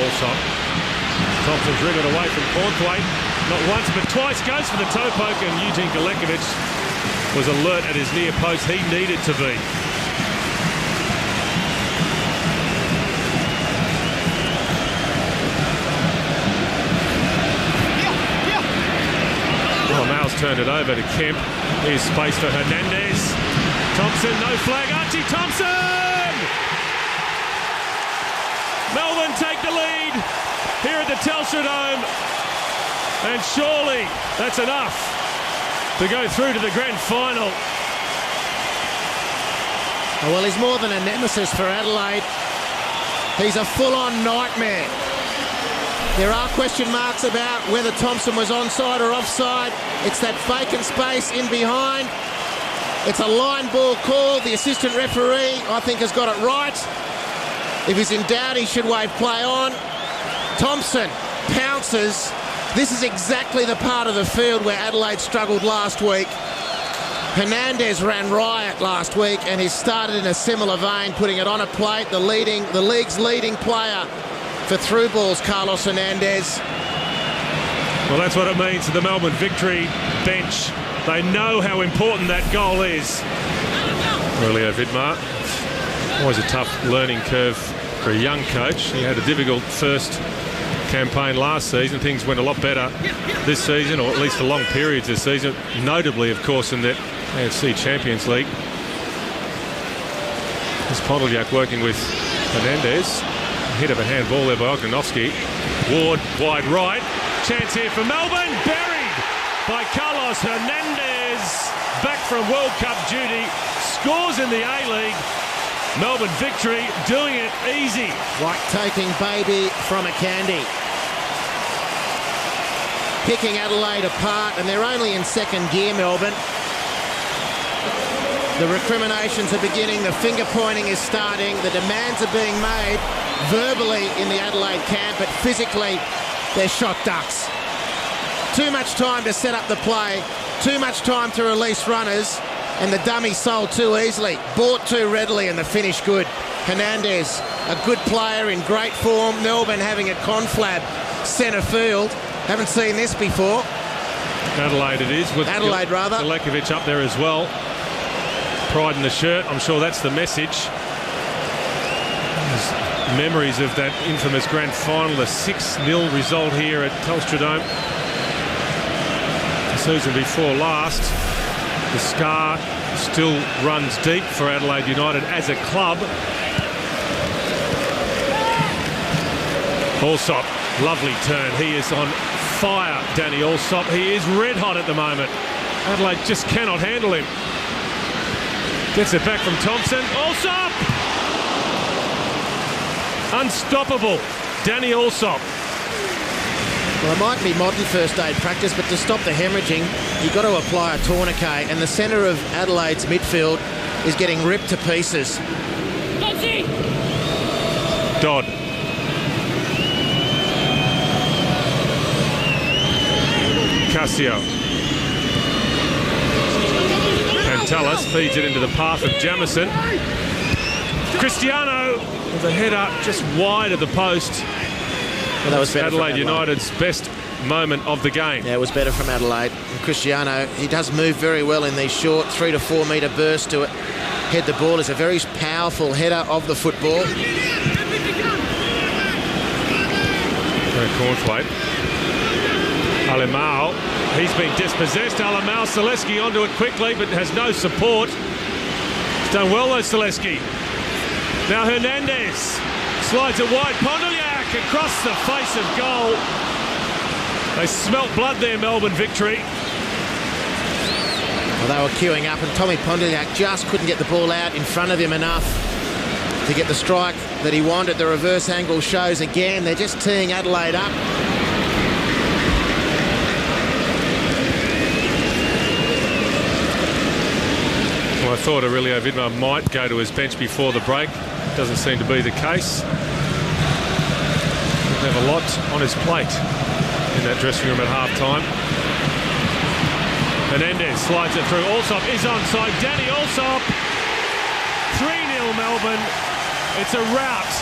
Allsop. Thompson's wriggled away from Cornthwaite. Not once, but twice. Goes for the toe poke, and Eugene Galekovic was alert at his near post. He needed to be. Mal's turned it over to Kemp. Here's space for Hernandez. Thompson, no flag. Archie Thompson! Melbourne take the lead here at the Telstra Dome. And surely that's enough to go through to the grand final. Well, he's more than a nemesis for Adelaide. He's a full-on nightmare. There are question marks about whether Thompson was onside or offside. It's that vacant space in behind. It's a line ball call. The assistant referee, I think, has got it right. If he's in doubt, he should wave play on. Thompson pounces. This is exactly the part of the field where Adelaide struggled last week. Hernandez ran riot last week and he's started in a similar vein, putting it on a plate. The league's leading player for through balls, Carlos Hernandez. Well, that's what it means to the Melbourne Victory bench. They know how important that goal is. Aurelio Vidmar, always a tough learning curve for a young coach. He had a difficult first campaign last season. Things went a lot better this season, or at least for long periods this season, notably, of course, in the AFC Champions League. There's Ponteljac working with Hernandez. Hit of a handball there by Ognenovski. Ward wide right. Chance here for Melbourne. Buried by Carlos Hernandez. Back from World Cup duty. Scores in the A-League. Melbourne Victory doing it easy. Like taking baby from a candy. Picking Adelaide apart, and they're only in second gear, Melbourne. The recriminations are beginning. The finger pointing is starting. The demands are being made verbally in the Adelaide camp, but physically they're shot ducks. Too much time to set up the play, too much time to release runners, and the dummy sold too easily, bought too readily, and the finish good. Hernandez, a good player in great form. Melbourne having a conflab centre field. Haven't seen this before. Adelaide it is, with Adelaide rather. Galekovic up there as well. Pride in the shirt, I'm sure that's the message. Memories of that infamous grand final, the 6-0 result here at Telstra Dome the season before last. The scar still runs deep for Adelaide United as a club. Allsop, lovely turn. He is on fire, Danny Allsop. He is red hot at the moment. Adelaide just cannot handle him. Gets it back from Thompson. Allsop! Unstoppable, Danny Allsop. Well, it might be modern first aid practice, but to stop the hemorrhaging, you've got to apply a tourniquet, and the centre of Adelaide's midfield is getting ripped to pieces. Dodd. Cassio. Pantelis feeds it into the path of Jamison. Cristiano with a header just wide of the post. Well, that was better Adelaide United's best moment of the game. Yeah, it was better from Adelaide. And Cristiano, he does move very well in these short 3 to 4 metre bursts to head the ball. Is a very powerful header of the football. Cornthwaite. Alemao, he's been dispossessed. Alemao, Selesky onto it quickly, but has no support. He's done well though, Selesky. Now Hernandez slides it wide. Ponteljac across the face of goal. They smelt blood there, Melbourne Victory. Well, they were queuing up, and Tommy Ponteljac just couldn't get the ball out in front of him enough to get the strike that he wanted. The reverse angle shows again. They're just teeing Adelaide up. Well, I thought Aurelio Vidmar might go to his bench before the break. Doesn't seem to be the case. He'll have a lot on his plate in that dressing room at half-time. Hernandez slides it through. Allsop is onside. Danny Allsop. 3-0 Melbourne. It's a rout.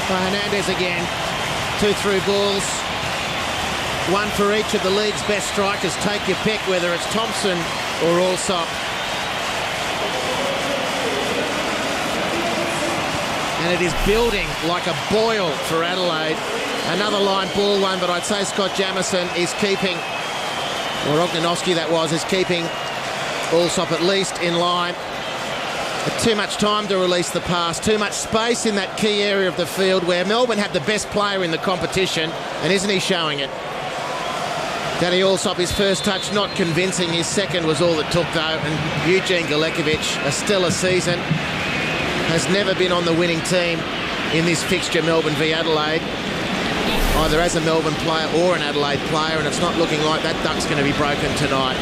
Hernandez again. 2 through balls. One for each of the league's best strikers. Take your pick, whether it's Thompson or Allsop. And it is building like a boil for Adelaide. Another line ball one, but I'd say Scott Jamieson is keeping, or Ognenovski that was, is keeping Allsop at least in line. But too much time to release the pass, too much space in that key area of the field where Melbourne had the best player in the competition, and isn't he showing it? Danny Allsop, his first touch not convincing, his second was all it took though, and Eugene Galekovic, a stellar season, has never been on the winning team in this fixture, Melbourne v Adelaide, either as a Melbourne player or an Adelaide player, and it's not looking like that duck's going to be broken tonight.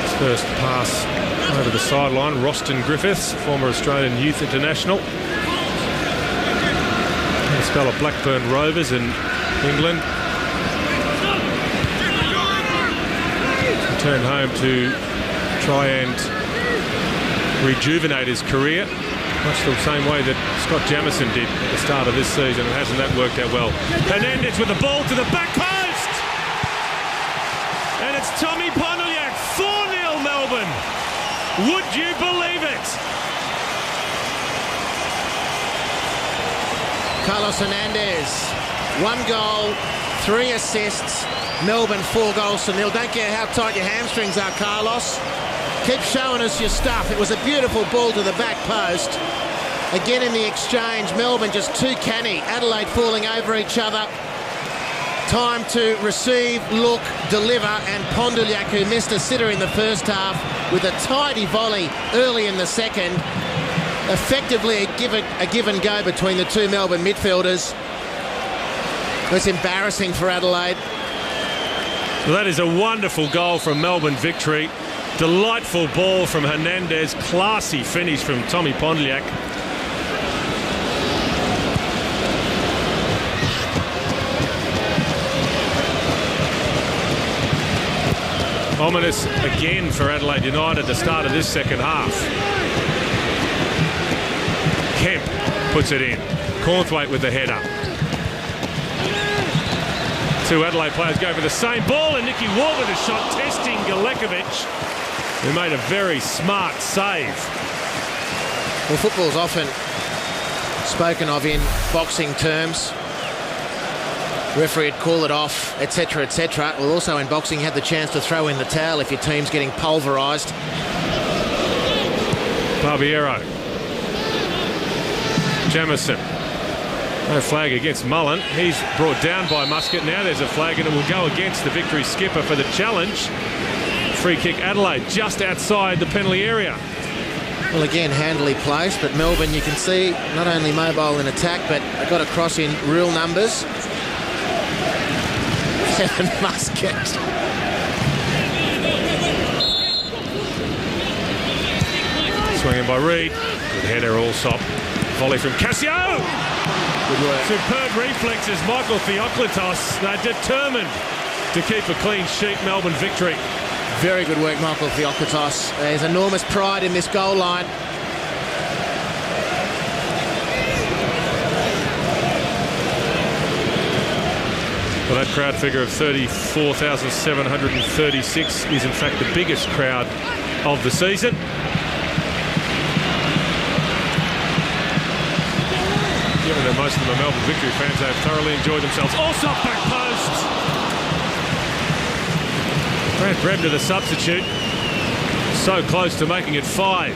His first pass over the sideline, Roston Griffiths, former Australian Youth International. A spell of Blackburn Rovers in England. Returned home to try and rejuvenate his career, much the same way that Scott Jamieson did at the start of this season, and hasn't that worked out well. Hernandez with the ball to the back post! And it's Tommy Pontiac, 4-0 Melbourne. Would you believe it? Carlos Hernandez, 1 goal, 3 assists. Melbourne 4 goals to 0. Don't care how tight your hamstrings are, Carlos. Keep showing us your stuff. It was a beautiful ball to the back post. Again in the exchange, Melbourne just too canny. Adelaide falling over each other. Time to receive, look, deliver, and Pontiac, who missed a sitter in the first half with a tidy volley early in the second. Effectively a give and go between the two Melbourne midfielders. It was embarrassing for Adelaide. Well, that is a wonderful goal from Melbourne Victory. Delightful ball from Hernandez. Classy finish from Tommy Pontiac. Ominous again for Adelaide United at the start of this second half. Kemp puts it in. Cornthwaite with the header. 2 Adelaide players go for the same ball, and Nicky Ward with a shot testing Galekovic, who made a very smart save. Well, football's often spoken of in boxing terms. Referee would call it off, etc, etc. Well, also in boxing, you had the chance to throw in the towel if your team's getting pulverised. Barbiero. Jamieson. No flag against Mullen. He's brought down by Muscat. Now there's a flag, and it will go against the Victory skipper for the challenge. Free kick Adelaide, just outside the penalty area. Well, again, handily placed, but Melbourne, you can see, not only mobile in attack, but they got across in real numbers. Kevin Muscat. Swinging by Reid. Good header, Allsop. Volley from Cassio. Good work. Superb reflexes, Michael Theoklitos. They're determined to keep a clean sheet, Melbourne Victory. Very good work, Michael Theoklitos. There's enormous pride in this goal line. Well, that crowd figure of 34,736 is in fact the biggest crowd of the season. Given that most of them are Melbourne Victory fans, they've thoroughly enjoyed themselves. Also back post. Brad Brebner, the substitute, so close to making it 5.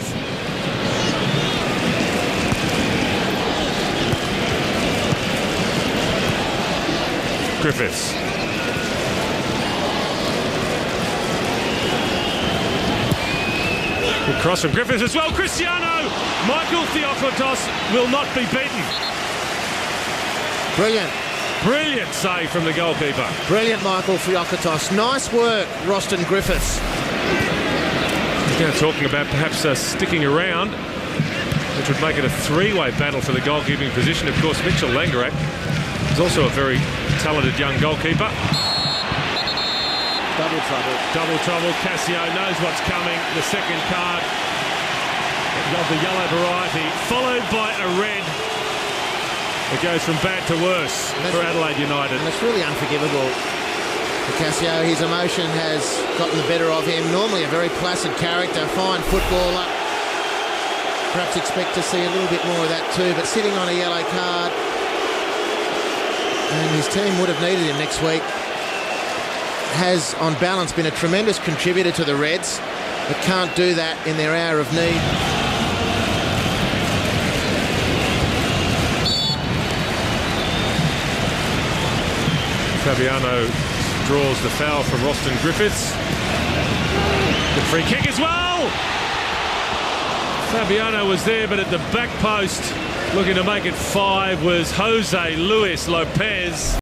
Griffiths. Good cross from Griffiths as well. Cristiano. Michael Theoklitos will not be beaten. Brilliant. Brilliant save from the goalkeeper. Brilliant, Michael Theoklitos. Nice work, Roston Griffiths. He's now talking about perhaps sticking around, which would make it a 3-way battle for the goalkeeping position. Of course, Mitchell Langerak is also a very talented young goalkeeper. Double trouble. Double trouble. Cassio knows what's coming. The second card of the yellow variety, followed by a red. It goes from bad to worse for Adelaide United. And it's really unforgivable. Picasso, his emotion has gotten the better of him. Normally a very placid character, fine footballer. Perhaps expect to see a little bit more of that too, but sitting on a yellow card, and his team would have needed him next week. Has, on balance, been a tremendous contributor to the Reds, but can't do that in their hour of need. Fabiano draws the foul from Roston Griffiths. The free kick as well. Fabiano was there, but at the back post, looking to make it 5 was Jose Luis Lopez.